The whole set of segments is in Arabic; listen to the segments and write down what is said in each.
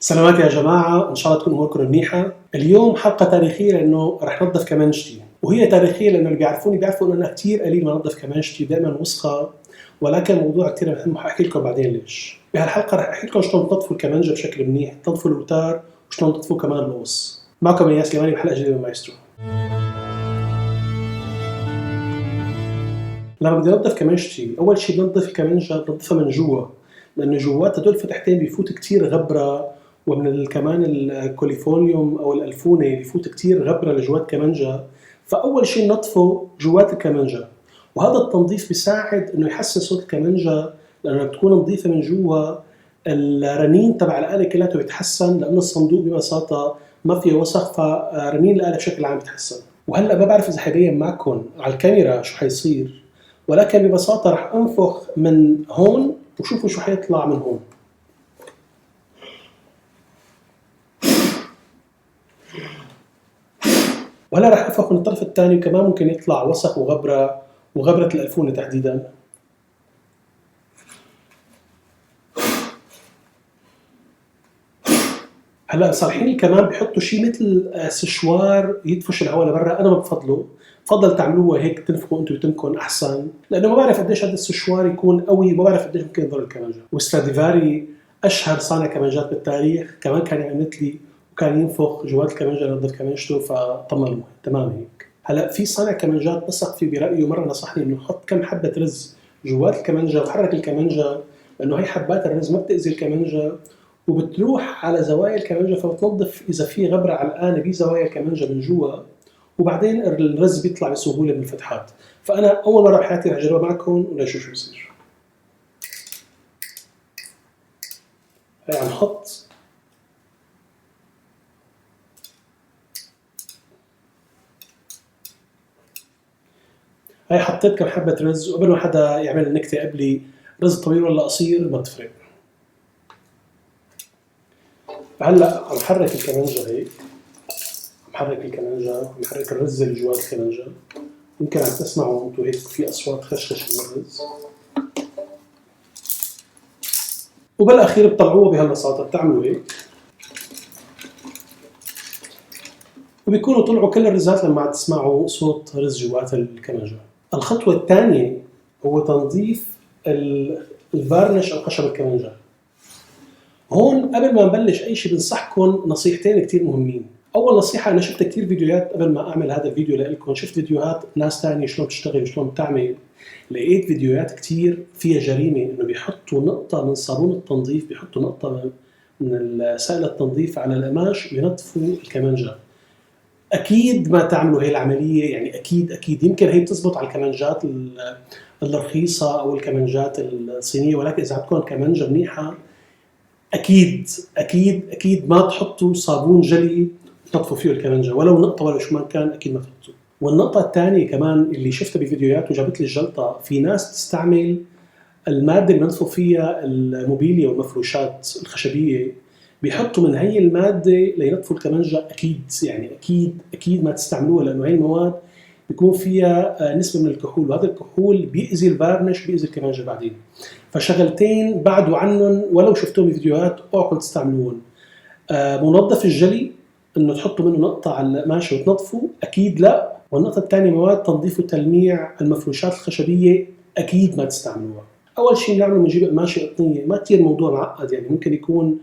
سلامات يا جماعة، إن شاء الله تكون أموركم منيحة. اليوم حلقة تاريخية لأنه رح ننظف كمانجتي، وهي تاريخية لأنه اللي بيعرفوني بيعرفوا إنه أنا كتير قليل ما نظف كمانجتي، دائما وسخة، ولكن الموضوع كتير مهم وحأحكي لكم بعدين ليش. بهالحلقة رح أحكي لكم شلون تنظفوا الكمانجة بشكل منيح، تنظفوا الأوتار وشلون تنظفوا كمان القوس. معكم إياس سليماني بحلقة جديدة من مايسترو. لما بدي انظف كمانجتي اول شيء بنظف الكمانجه بنظفها من جوا، لانه جوات هدول الفتحتين بيفوت كتير غبره، ومن كمان الكوليفورنيوم او الالفونه بيفوت كتير غبره لجوات كمانجه. فاول شيء ننظفه جوات الكمانجه، وهذا التنظيف بيساعد انه يحسن صوت الكمانجه، لانه بتكون نظيفه من جوا الرنين تبع الاله كلياته بيتحسن، لانه الصندوق ببساطه ما فيه وسخ، فرنين الاله بشكل عام بيتحسن. وهلا ما بعرف اذا حيبين معكم على الكاميرا شو حيصير، ولكن ببساطة رح أنفخ من هون وشوفوا شو حيطلع من هون. وهلا رح أنفخ من الطرف الثاني، وكمان ممكن يطلع وسخ وغبرة الألفونة تحديدا. هلا صالحين كمان بيحطوا شيء مثل سشوار يدفش الهواء لبرا، انا ما بفضله، بفضل تعملوها هيك تنفخوا انتم وتمكن احسن، لانه ما بعرف قديش هذا السشوار يكون قوي، ما بعرف قديش ممكن يضر الكمانجه. وستراديفاري اشهر صانع كمانجات بالتاريخ كمان كان يعمل مثلي، وكان ينفخ جوات الكمانجه لينظف كمانجته، فطمنوه تمام هيك. هلا في صانع كمانجات بثق فيه برايه مره نصحني انه حط كم حبه رز جوات الكمانجه وحرك الكمانجه، لانه هي حبات الرز ما بتاذي الكمانجه وبتروح على زوايا الكمانجة، فبتنظف إذا في غبرة علقانة بزوايا الكمانجة من جوا، وبعدين الرز بيطلع بسهولة من الفتحات. فأنا أول مرة بحياتي رح أجربها معكم ونشوف شو بصير. هي عم نحط هي حطيت كم حبة رز، وقبل ما حدا يعمل النكتة قبلي رز طويل ولا قصير ما بتفرق. فهلا عم حرك الكمانجة هيك، محرك الكمانجة، محرك الرز اللي جوات الكمانجة. يمكن عم تسمعوا انتوا هيك في اصوات خشخش من الرز. وبالاخير بتطلعوها بهالبساطه، بتعملوا هيك وبيكونوا طلعوا كل الرزات لما عم تسمعوا صوت رز جوات الكمانجة. الخطوه الثانيه هو تنظيف الفارنش او خشب الكمانجة. هون قبل ما نبلش اي شيء بنصحكم نصيحتين كتير مهمين. اول نصيحه، انا شفت كتير فيديوهات قبل ما اعمل هذا الفيديو لكم، شفت فيديوهات ناس تانية شلون بتشتغل وشلون بتعمل، لقيت فيديوهات كتير فيها جريمه، انه بيحطوا نقطه من صابون التنظيف، بيحطوا نقطه من سائل التنظيف على القماش وينظفوا الكمانجه. اكيد ما تعملوا هي العمليه، يعني اكيد يمكن هي بتزبط على الكمانجات الرخيصه او الكمانجات الصينيه، ولكن اذا بدكم كمانجه منيحه اكيد ما تحطوا صابون جلي تنظفوا فيه الكمانجه، ولو نقطه ولا شو ما كان اكيد ما تحطوا. والنقطه الثانيه كمان اللي شفتها بفيديوهات وجابت لي الجلطه، في ناس تستعمل الماده اللي بينظفوا فيها الموبيليا والمفروشات الخشبيه، بيحطوا من هي الماده لينظفوا الكمانجه. اكيد ما تستعملوها، لانه هي المواد بيكون فيها نسبه من الكحول، وهذا الكحول بيأذي الفارنش، بيأذي الكمانجه بعدين. فشغلتين بعدوا عنهم، ولو شفتوهم بفيديوهات اوعوا تستعملوهم. منظف الجلي انه تحطوا منه نقطه على القماشه وتنظفوا، اكيد لا. والنقطه الثانيه مواد تنظيف وتلميع المفروشات الخشبيه، اكيد ما تستعملوها. اول شيء بنعمله بنجيب قماشه قطنيه، ما كثير موضوع معقد، يعني ممكن يكون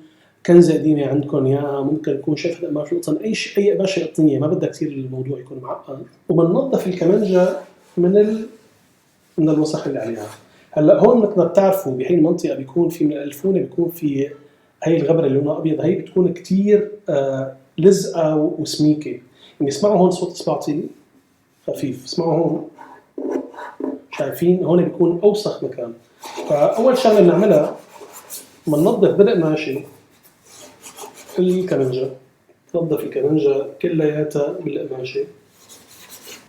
كنزه قديمه عندكم اياها، ممكن يكون شايف قماشه قطن، اي قماشه قطنيه، ما بدها كثير الموضوع يكون معقد. وبننظف الكمانجه من الوسخ اللي عليها. هلا هون مثل ما بتعرفوا بهي المنطقه بيكون في من الالفونه، بيكون في هي الغبره اللي لونها ابيض، هي بتكون كثير لزقه وسميكه. يعني اسمعوا هون صوت اصبعتي خفيف، اسمعوا هون، شايفين هون بيكون اوسخ مكان. فاول شغله بنعملها بننظف بالقماشه الكمانجه، ننظف الكمانجه كلياتها بالقماشه.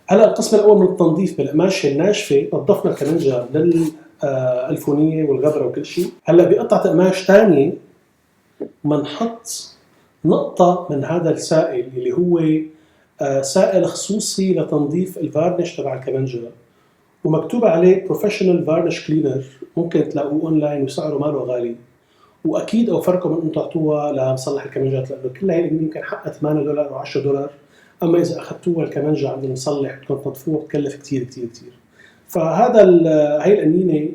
هلا القسم الاول من التنظيف بالقماشه الناشفه، نظفنا الكمانجه للالفونيه والغبره وكل شيء. هلا بقطعه قماش ثانيه بنحط نقطه من هذا السائل اللي هو سائل خصوصي لتنظيف الفارنش تبع الكمانجه، ومكتوب عليه بروفيشنال فارنش كلينر، ممكن تلاقوه اونلاين وسعره ماله غالي. واكيد اوفركم ان انتم تعطوها لمصلح الكمنجات، لانه كل هي يمكن حقها $8 او $10. اما اذا اخذتوها الكمنجه عند المصلح بدكم تنظفوها بتكلف كثير كثير كثير. فهذا هي القنينه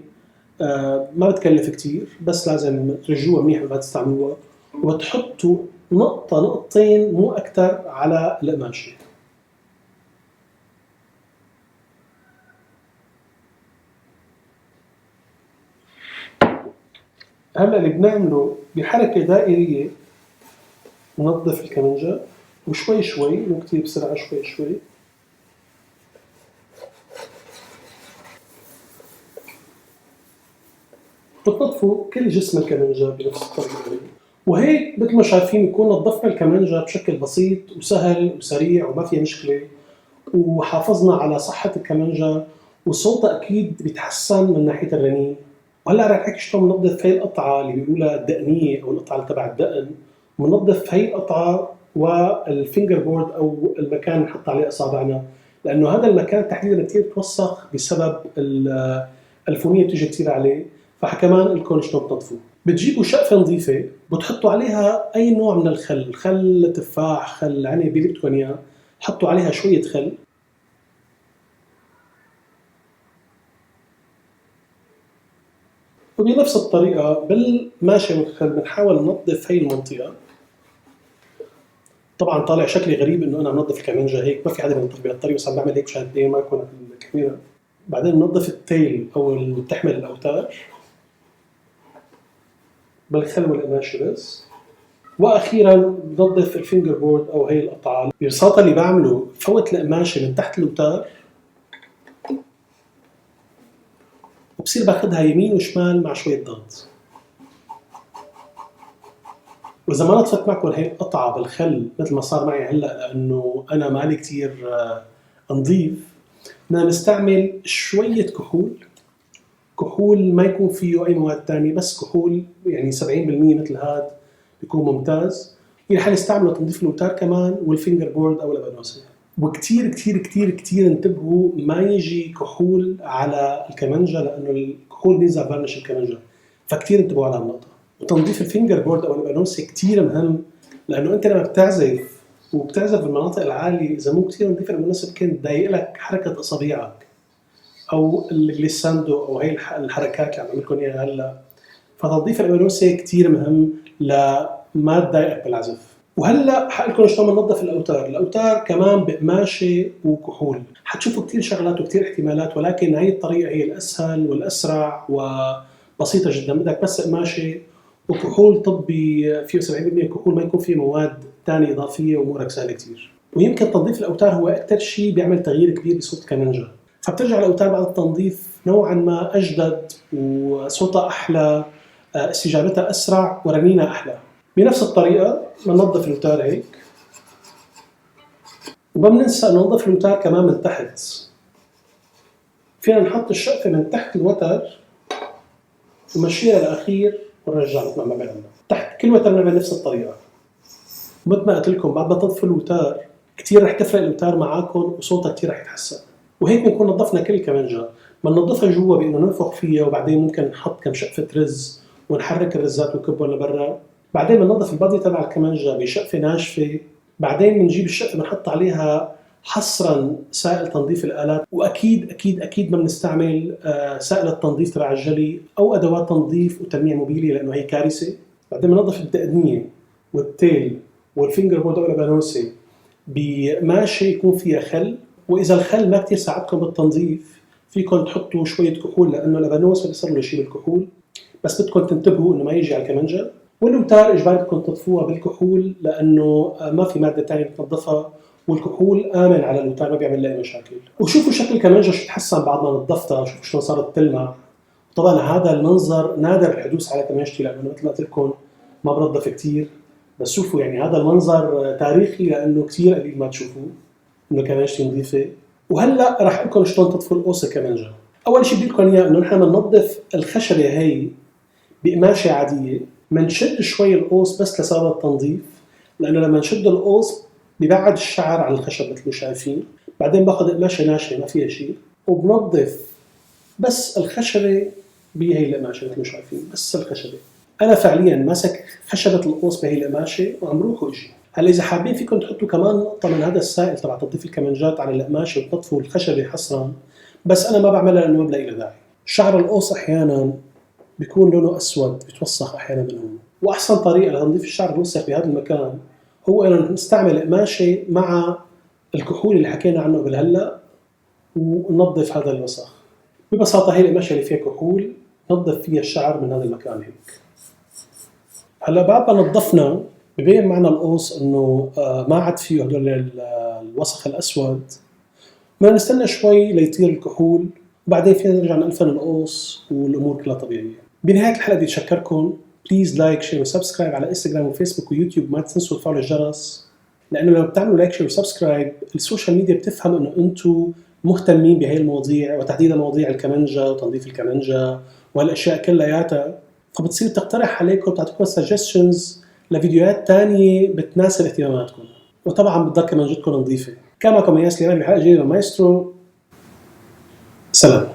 ما بتكلف كثير، بس لازم ترجوها منيح قبل ما تستعملوها، وتحطوا نقطه نقطتين مو اكثر على القماشه. هلا اللي بنعمله بحركه دائريه ننظف الكمنجه، وشوي شوي مو كثير بسرعه، شوي شوي بتنظفوا كل جسم الكمنجة بنفس الطريقة. وهيك مثل ما شايفين يكون نظفنا الكمنجة بشكل بسيط وسهل وسريع وما فيها مشكلة، وحافظنا على صحة الكمنجة، وصوتها أكيد بيتحسن من ناحية الرنين. وهلا رح نحكي شلون بننظف هي القطعة اللي بيقولوا لها الدقنية أو القطعة اللي تبع الدقن. بننظف هي القطعة والفينجر بورد أو المكان اللي نحط عليه أصابعنا، لأنه هذا المكان تحديدا كثير بتوسخ بسبب الفومية بتيجي كثير عليه. فكمان لكم شلون بتنظفوه. بتجيبوا شقفة نظيفة بتحطوا عليها أي نوع من الخل، خل تفاح، خل عنب، اللي بدكم إياه، حطوا عليها شوية خل. وبنفس الطريقة بالماشي والخل بنحاول ننظف هي المنطقة. طبعا طالع شكلي غريب انه انا منظف الكمنجة هيك، ما في حدا بينظف بهالطريقة، بس عم بعمل هيك مشان ما يكون الكاميرا. بعدين بنظف التيل او اللي بتحمل الاوتار بالخل والقماشة بس. واخيرا بنظف الفينجر بورد او هي القطعة. الرصاصة اللي بعمله فوت القماشة من تحت الاوتار، وبصير باخذها يمين وشمال مع شوية ضغط. وإذا ما نطفت معكم هي القطعة بالخل مثل ما صار معي هلا، لأنه أنا مالي كتير نظيف، بدنا نستعمل شوية كحول ما يكون فيه أي مواد تانية، بس كحول يعني 70% مثل هاد بيكون ممتاز. رح نستعمله تنظيف الأوتار كمان والفينجر بورد أو الأبانوسة. وكتير كتير كتير كتير انتبهوا ما يجي كحول على الكمنجة، لأنه الكحول بينزع فارنش الكمنجة، فكتير انتبهوا على النقطة. وتنظيف الفينجر بورد او الابانوسه كثير مهم، لانه انت لما بتعزف وبتعزف بالمناطق العاليه، اذا مو كثير نظيفه المناسب ممكن تضايق لك حركه اصابعك او الجليساندو او هي الحركات اللي عم بعمل لكم اياها هلا. فتنظيف الابانوسه كثير مهم لما تضايقك بالعزف. وهلا حقلكم شلون بننظف الاوتار. الاوتار كمان بقماشه وكحول. حتشوفوا كثير شغلات وكثير احتمالات، ولكن هي الطريقه هي الاسهل والاسرع وبسيطه جدا. بدك بس قماشه وكحول طبي فيه 70% كحول، ما يكون فيه مواد ثانيه اضافيه، وامورك سهله كثير. ويمكن تنظيف الاوتار هو اكثر شيء بيعمل تغيير كبير بصوت الكمنجه. فبترجع الاوتار بعد التنظيف نوعا ما اجدد وصوتها احلى، استجابتها اسرع ورنينها احلى. بنفس الطريقه بننظف الاوتار هيك، وما بننسى ننظف الاوتار كمان من تحت. فينا نحط الشقفه من تحت الوتر ونمشيها للاخير ونرجع مثل ما عملنا تحت كل وتر. نعمل نفس الطريقه. مثل ما قلت لكم بعد ما تنظفوا الاوتار كثير رح تفرق الاوتار معاكم وصوتها كثير رح يتحسن. وهيك بنكون نظفنا كل الكمنجه. بننظفها جوا بانه ننفخ فيها، وبعدين ممكن نحط كم شقفه رز ونحرك الرزات ونكبهم لبرا. بعدين بننظف البادي تبع الكمنجه بشقفه ناشفه. بعدين بنجيب الشقفه بنحط عليها حصرا سائل تنظيف الالات. واكيد اكيد اكيد ما بنستعمل سائل التنظيف تبع الجلي او ادوات تنظيف وتلميع موبيلي، لانه هي كارثه. بعدين بننظف الدقنيه والتيل والفينجر بورد او الابانوسه بماشي يكون فيها خل. واذا الخل ما كثير ساعدكم بالتنظيف فيكم تحطوا شويه كحول، لانه الابانوس ما بيصير له شيء بالكحول، بس بدكم تنتبهوا انه ما يجي على الكمنجه. والاوتار اجباري بدكم تطفوها بالكحول، لانه ما في ماده ثانيه بتنظفها، والكحول امن على الاوتار ما بيعمل اي مشاكل. وشوفوا شكل الكمنجه شو تحسن بعد ما نظفتها، شوفوا شلون صارت تلمع. طبعا هذا المنظر نادر الحدوث على كمنجتي، لانه مثل ما قلت لكم ما بنظف كثير، بس شوفوا يعني هذا المنظر تاريخي، لانه كثير قليل ما تشوفوه انه كمنجتي نظيفه. وهلا راح اقول لكم شلون تطفوا القوس الكمنجه. اول شيء بدي لكم اياه انه نحن بننظف الخشبه هي بقماشه عاديه. بنشد شوي القوس بس لسبب التنظيف، لانه لما نشد القوس بيبعد الشعر عن الخشب مثل ما شايفين. بعدين باخذ قماشه ناشفه ما فيها شيء وبنظف بس الخشبه بهي القماشه مثل ما شايفين، بس الخشبه. انا فعليا ماسك خشبه القوس بهي القماشه وعم روح واجي. هلا اذا حابين فيكم تحطوا كمان نقطه من هذا السائل تبع تنظيف الكمنجات على القماشه وتنظفوا الخشبه حصرا، بس انا ما بعملها لانه ما بلاقي له داعي. شعر القوس احيانا بيكون لونه اسود بيتوسخ احيانا من هون، واحسن طريقه لتنظيف الشعر الوسخ بهذا المكان هو انه نستعمل قماشه مع الكحول اللي حكينا عنه قبل هلا وننظف هذا الوسخ. ببساطه هي القماشه اللي فيها كحول نظف فيها الشعر من هذا المكان هيك. هلا بعد ما نظفنا ببين معنا القوس انه ما عاد فيه هدول الوسخ الاسود، بدنا نستنى شوي ليطير الكحول وبعدين فينا نرجع نقفل القوس والامور كلها طبيعيه. بنهايه الحلقه بدي اتشكركم، بليز لايك شير وسبسكرايب على انستغرام وفيسبوك ويوتيوب، ما تنسوا تفعلوا الجرس، لانه لما بتعملوا لايك شير وسبسكرايب السوشيال ميديا بتفهم انه انتم مهتمين بهي المواضيع وتحديدا مواضيع الكمنجه وتنظيف الكمنجه وهالاشياء كلياتها، فبتصير تقترح عليكم تعطيكم سجستشنز لفيديوهات تانية بتناسب اهتماماتكم، وطبعا بتضل كمنجتكم نظيفه. كان معكم مياس اليماني بحلقه جديده من مايسترو. سلام.